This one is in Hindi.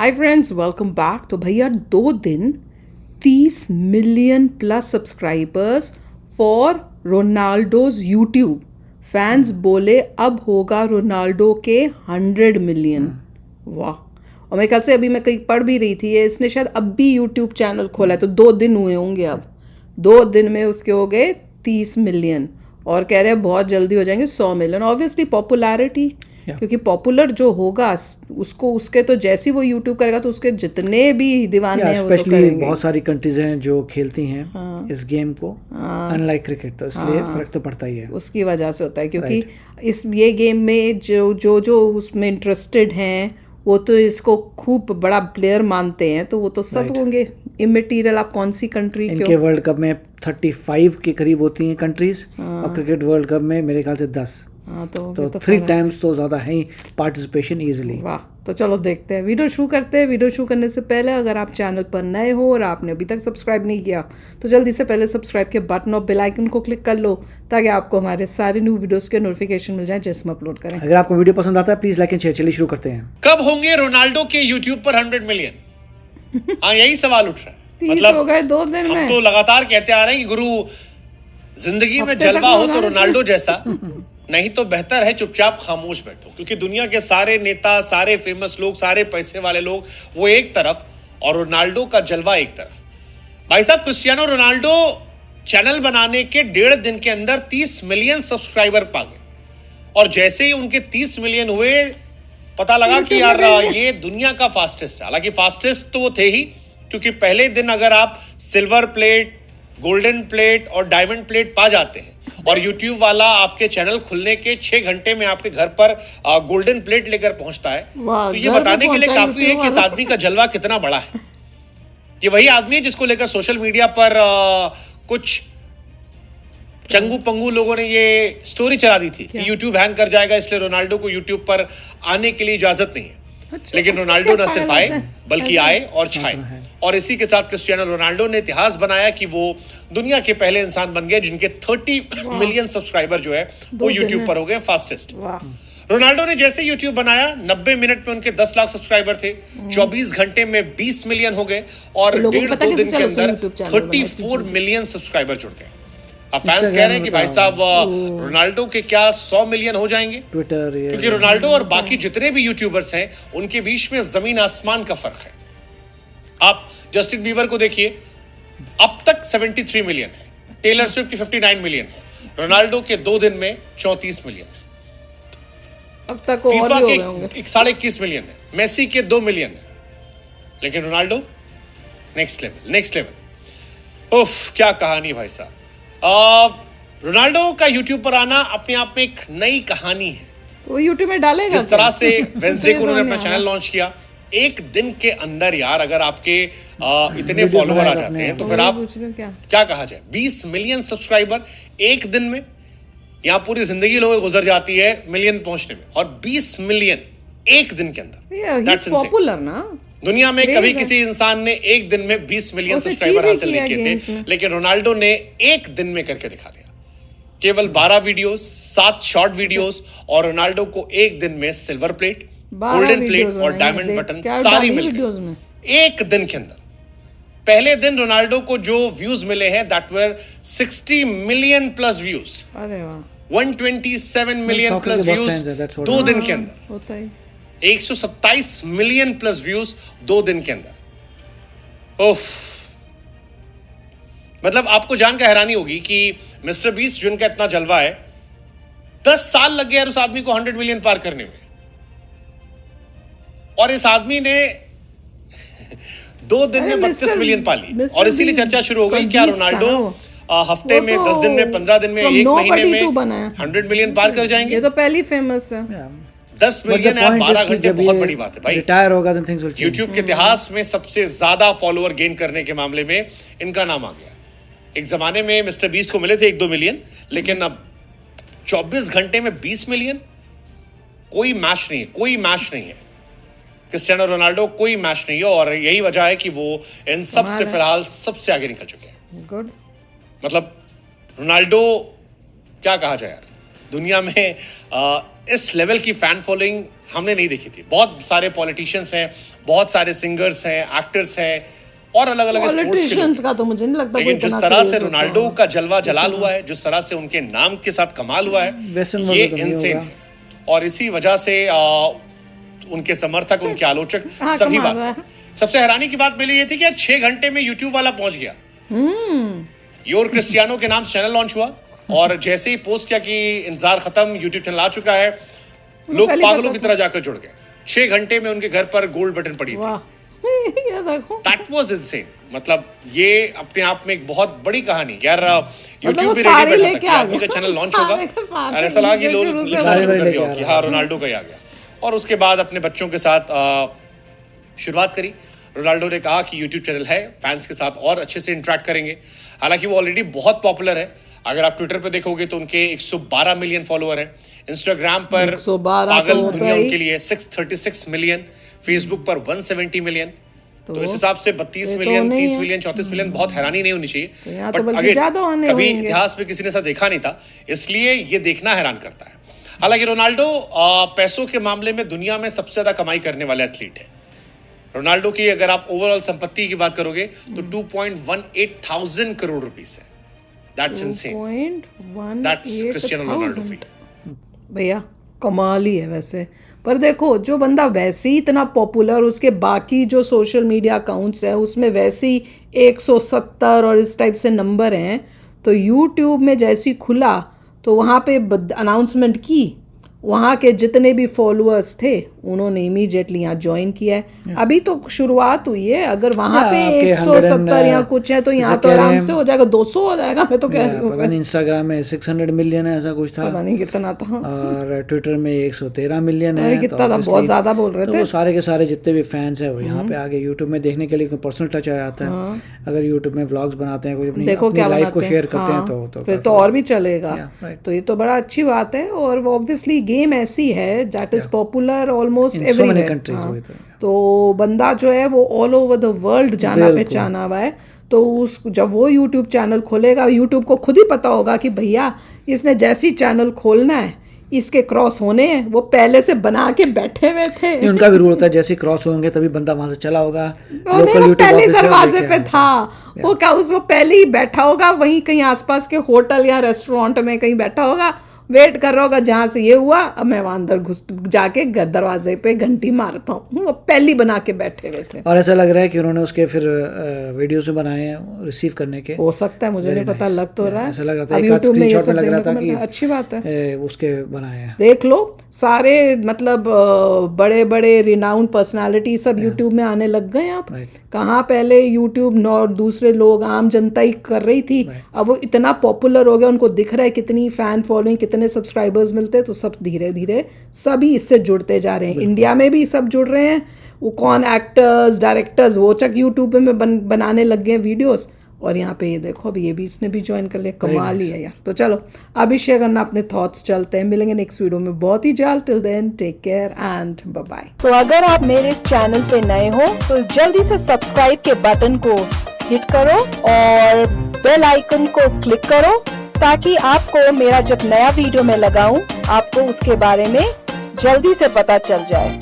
Hi friends, welcome back. तो भैया 2 दिन 30 million plus subscribers for Ronaldo's YouTube. Fans बोले अब होगा रोनाल्डो के 100 मिलियन। वाह। और मेरे ख्याल से अभी मैं कहीं पढ़ भी रही थी, ये इसने शायद अब भी यूट्यूब चैनल खोला है, तो 2 दिन हुए होंगे। अब 2 दिन में उसके हो गए 30 मिलियन और कह रहे हैं बहुत जल्दी हो जाएंगे 100 मिलियन। ऑब्वियसली पॉपुलैरिटी, क्योंकि पॉपुलर जो होगा उसको, उसके तो जैसे ही वो यूट्यूब करेगा तो उसके जितने भी दीवाने हैं वो तो स्पेशली बहुत सारी कंट्रीज हैं जो खेलती हैं इस गेम को, अनलाइक क्रिकेट, तो इसलिए फर्क तो पड़ता ही है। उसकी वजह से होता है, क्योंकि इस ये गेम में जो उसमें इंटरेस्टेड हैं वो तो इसको खूब बड़ा प्लेयर मानते हैं, तो वो तो सब होंगे इमेटीरियल। आप कौन सी कंट्री के इनके वर्ल्ड कप में 35 के करीब होती हैं कंट्रीज, और क्रिकेट वर्ल्ड कप में मेरे ख्याल से 10। तो 3 टाइम्स तो ज़्यादा है ही पार्टिसिपेशन इजीली। वाह। तो चलो देखते हैं, वीडियो शुरू करते हैं। वीडियो शुरू करने से पहले अगर आप चैनल पर नए हो और आपने अभी तक सब्सक्राइब नहीं किया तो जल्दी से पहले सब्सक्राइब के बटन और बेल आइकन को क्लिक कर लो, ताकि आपको हमारे सारे न्यू वीडियोस के नोटिफिकेशन मिल जाए जैसे हम अपलोड करें। अगर आपको वीडियो पसंद आता है प्लीज लाइक एंड शेयर। चलिए शुरू करते हैं। कब होंगे रोनाल्डो के यूट्यूब पर 100 मिलियन? हाँ, यही सवाल उठ रहा है। 30 हो गए 2 दिन में। हम तो लगातार कहते आ रहे हैं कि गुरु, जिंदगी में जलवा हो तो रोनाल्डो जैसा, नहीं तो बेहतर है चुपचाप खामोश बैठो। क्योंकि दुनिया के सारे नेता, सारे फेमस लोग, सारे पैसे वाले लोग वो एक तरफ और रोनाल्डो का जलवा एक तरफ। भाई साहब, क्रिस्टियानो रोनाल्डो चैनल बनाने के 1.5 दिन के अंदर 30 मिलियन सब्सक्राइबर पा गए, और जैसे ही उनके 30 मिलियन हुए पता लगा कि यार ये दुनिया का फास्टेस्ट है। हालांकि फास्टेस्ट तो वो थे ही, क्योंकि पहले दिन अगर आप सिल्वर प्लेट, गोल्डन प्लेट और डायमंड प्लेट पा जाते हैं और यूट्यूब वाला आपके चैनल खुलने के 6 घंटे में आपके घर पर गोल्डन प्लेट लेकर पहुंचता है, तो ये बताने के लिए काफी है कि इस आदमी का जलवा कितना बड़ा है। ये वही आदमी है जिसको लेकर सोशल मीडिया पर कुछ चंगू पंगू लोगों ने ये स्टोरी चला दी थी कि यूट्यूब हैंग कर जाएगा, इसलिए रोनाल्डो को यूट्यूब पर आने के लिए इजाजत नहीं है। लेकिन रोनाल्डो न सिर्फ आए बल्कि आए और छाए, और इसी के साथ क्रिस्टियानो रोनाल्डो ने इतिहास बनाया कि वो दुनिया के पहले इंसान बन गए जिनके 30 मिलियन सब्सक्राइबर जो है वो यूट्यूब पर हो गए फास्टेस्ट। रोनाल्डो ने जैसे यूट्यूब बनाया, 90 मिनट में उनके 10 लाख सब्सक्राइबर थे, 24 घंटे में 20 मिलियन हो गए, और 1.5-2 दिन के अंदर 34 मिलियन सब्सक्राइबर जुड़ गए। अब फैंस कह रहे हैं कि भाई साहब रोनाल्डो के क्या 100 मिलियन हो जाएंगे? ट्विटर, क्योंकि रोनाल्डो और बाकी जितने भी यूट्यूबर्स हैं उनके बीच में जमीन आसमान का फर्क है। आप जस्टिन बीबर को देखिए, अब तक 73 मिलियन है, टेलर स्विफ्ट की 59 मिलियन है, रोनाल्डो के 2 दिन में 34 मिलियन है, अब तक फीफा के 21.5 मिलियन है, मेसी के 2 मिलियन है, लेकिन रोनाल्डो नेक्स्ट लेवल। उफ, क्या कहानी भाई साहब। रोनाल्डो का यूट्यूब पर आना अपने आप में एक नई कहानी है। वो यूट्यूब में डालेगा जिस तरह से वेंसडे को उन्होंने अपना चैनल लॉन्च किया, एक दिन के अंदर यार अगर आपके इतने फॉलोअर आ जाते हैं तो फिर आप क्या कहा जाए, 20 मिलियन सब्सक्राइबर एक दिन में, यहाँ पूरी जिंदगी लोगों गुजर जाती है मिलियन पहुंचने में, और 20 मिलियन एक दिन के अंदर। पॉपुलर ना दुनिया में कभी किसी इंसान ने एक दिन में 20 मिलियन सब्सक्राइबर हासिल नहीं किए थे, लेकिन रोनाल्डो ने एक दिन में करके दिखा दिया। केवल 12 वीडियोस, 7 शॉर्ट वीडियोस, और रोनाल्डो को एक दिन में सिल्वर प्लेट, गोल्डन प्लेट और डायमंड बटन सारी मिल गई एक दिन के अंदर। पहले दिन रोनाल्डो को जो व्यूज मिले हैं that were 60 million plus views, 127 million plus views 2 दिन के अंदर, 127 मिलियन प्लस व्यूज 2 दिन के अंदर। उफ, मतलब आपको जानकर हैरानी होगी कि मिस्टर बीस्ट जिनका इतना जलवा है, 10 साल लग गए उस आदमी को 100 मिलियन पार करने में, और इस आदमी ने 2 दिन में 32 मिलियन पाली। और इसीलिए चर्चा शुरू हो गई, क्या रोनाल्डो हफ्ते में, 10 दिन में, 15 दिन में, 1 महीने में 100 मिलियन पार कर जाएंगे? ये तो पहली फेमस है। 10 मिलियन है 12 घंटे, बहुत बड़ी बात है भाई। रिटायर होगा तो थिंग्स विल चेंज। यूट्यूब के इतिहास में सबसे ज्यादा फॉलोअर गेन करने के मामले में इनका नाम आ गया। एक जमाने में मिस्टर बीस्ट को मिले थे 1-2 मिलियन, लेकिन अब 24 घंटे में 20 मिलियन, कोई मैच नहीं है, कोई मैच नहीं है। क्रिस्टियानो रोनाल्डो कोई मैच नहीं है, और यही वजह है कि वो इन सब से फिलहाल सबसे आगे निकल चुके हैं। गुड। मतलब रोनाल्डो क्या कहा जाए यार, दुनिया में इस लेवल की फैन फॉलोइंग हमने नहीं देखी थी। बहुत सारे पॉलिटिशियंस हैं, बहुत सारे सिंगर्स हैं, एक्टर्स हैं और अलग अलग स्पोर्ट्स के लोग। पॉलिटिशियंस का तो मुझे नहीं लगता कोई लेकिन जिस इतना तरह क्रेज से होता रोनाल्डो होगा। का जलवा जलाल हुआ है, जिस तरह से उनके नाम के साथ कमाल हुआ है, Western ये world तो नहीं इनसेन होगा। है। और इसी वजह से उनके समर्थक, उनके आलोचक हाँ, सभी कमाल बात हुआ है। है। सबसे हैरानी की बात मेरे लिए थी कि यार 6 घंटे में यूट्यूब वाला पहुंच गया। योर क्रिस्टियानो के नाम से चैनल लॉन्च हुआ और जैसे ही पोस्ट किया कि इंतजार खत्म, यूट्यूब चैनल आ चुका है, लोग पहले पागलों पता की था। तरह जाकर जुड़ गए। 6 घंटे में उनके घर पर गोल्ड बटन पड़ी थी। वाह ये देखो, दैट वाज इनसेन। मतलब ये अपने आप में एक बहुत बड़ी कहानी यार। यूट्यूब वो भी सारे रेडी बैठा था लेके कि आ आपका गए। चैनल लॉन्च होगा सारे के सारे और ऐसा लगा कि लोग शुरू से लिखना शुरू कर लेके दिया आ कि रहा हाँ रोनाल्डो का ही आ गया। और उसके बाद अपने बच्चों के साथ शुरुआत करी। रोनाल्डो ने कहा कि यूट्यूब चैनल है, फैंस के साथ और अच्छे से इंटरेक्ट करेंगे। हालांकि वो ऑलरेडी बहुत पॉपुलर है। अगर आप ट्विटर पे देखोगे तो उनके 112 मिलियन फॉलोअर हैं। इंस्टाग्राम पर 112 पागल तो दुनिया भाई। उनके लिए 636 मिलियन, फेसबुक पर 170 मिलियन। तो इस हिसाब से 32 ये तो मिलियन, नहीं 30 है। मिलियन, 34 मिलियन बहुत हैरानी नहीं होनी तो चाहिए। यहाँ तो बट बल्कि अगेन ज्यादा आने कभी होंगे। इतिहास में किसी ने ऐसा देखा नहीं था, इसलिए ये देखना हैरान करता है। हालांकि रोनाल्डो पैसों के मामले में दुनिया में सबसे ज्यादा कमाई करने वाले एथलीट है। रोनाल्डो की अगर आप ओवरऑल संपत्ति की बात करोगे तो 2.18 थाउजेंड करोड़ रुपीस है। That's insane. 2.18 क्रिस्टियानो रोनाल्डो फी। भैया कमाल ही है वैसे। पर देखो जो बंदा वैसे ही इतना पॉपुलर, उसके बाकी जो सोशल मीडिया अकाउंट्स हैं उसमें वैसे ही 170 और इस टाइप से नंबर हैं, तो यूट्यूब में जैसे ही खुला तो वहाँ पे अनाउंसमेंट की, वहाँ के जितने भी फॉलोअर्स थे उन्होंने इमीडिएटली यहाँ ज्वाइन किया है। अभी तो शुरुआत हुई है, अगर वहाँ पे आपके 170 या कुछ है तो यहाँ तो आराम से हो जाएगा, 200 हो जाएगा। मैं तो कह रही हूँ पता नहीं इंस्टाग्राम में 600 मिलियन है, ऐसा कुछ था। पता नहीं कितना था। और ट्विटर में 113 मिलियन है। अरे कितना था, obviously बहुत ज्यादा बोल रहे तो थे। वो सारे के सारे जितने भी फैंस हैं वो यहाँ पे आगे यूट्यूब में देखने के लिए कोई पर्सनल टच आ जाता है। अगर यूट्यूब में व्लॉग्स बनाते हैं, कोई अपनी देखो क्या लाइफ को बनाते शेयर हैं। करते हैं हाँ, तो फिर तो और भी चलेगा। Yeah, right. तो ये तो बड़ा अच्छी बात है। और वो ऑब्वियसली गेम ऐसी है that is popular almost In so many everywhere. countries हुए तो, तो बंदा जो है वो ऑल ओवर द वर्ल्ड जाना पहचाना हुआ है। तो उस जब वो यूट्यूब चैनल खोलेगा, यूट्यूब को खुद ही पता होगा कि भैया इसने जैसी चैनल खोलना है, इसके क्रॉस होने हैं, वो पहले से बना के बैठे हुए थे। नहीं, उनका भी रूल होता है जैसे क्रॉस होंगे तभी बंदा वहां से चला होगा। वो यूट्यूब पहले ऑफिस से दरवाजे लेके पे आया। था वो क्या, वो पहले ही बैठा होगा वहीं कहीं आसपास के होटल या रेस्टोरेंट में कहीं बैठा होगा, वेट कर रहा होगा जहाँ से ये हुआ अब मैं वहां अंदर घुस जाके दरवाजे पे घंटी मारता हूँ। वो पहली बना के बैठे हुए थे। और ऐसा लग रहा है कि उन्होंने उसके फिर वीडियोस में बनाए हैं रिसीव करने के। हो सकता है, मुझे नहीं पता, लग तो रहा है। ऐसा लग रहा था, अब एक आध यूट्यूब में ये स्क्रीनशॉट सब में लग रहा देखने था को मिल रहा है, कि अच्छी बात है। उसके बनाए हैं। देख लो सारे मतलब बड़े बड़े रिनाउंड पर्सनालिटी सब यूट्यूब में आने लग गए। आप कहाँ पहले यूट्यूब और दूसरे लोग आम जनता ही कर रही थी, अब वो इतना पॉपुलर हो गया, उनको दिख रहा है कितनी फैन फॉलोइंग, कितने सब्सक्राइबर्स मिलते हैं, तो सब धीरे धीरे सभी इससे जुड़ते जा रहे हैं। इंडिया में भी सब जुड़ रहे हैं। वो कौन एक्टर्स डायरेक्टर्स वो चक यूट्यूब में बनाने लग गए वीडियोस। और यहाँ पे ये देखो अभी ये भी इसने भी ज्वाइन कर लिया, कमाल ही है यार। तो चलो अब ही शेयर करना अपने थॉट्स, चलते हैं, मिलेंगे नेक्स्ट वीडियो में बहुत ही जल्द। Till then take care and bye bye. तो अगर आप मेरे इस चैनल पे नए हो तो जल्दी से सब्सक्राइब के बटन को हिट करो और बेल आइकन को क्लिक करो ताकि आपको मेरा जब नया वीडियो मैं लगाऊं आपको उसके बारे में जल्दी से पता चल जाए।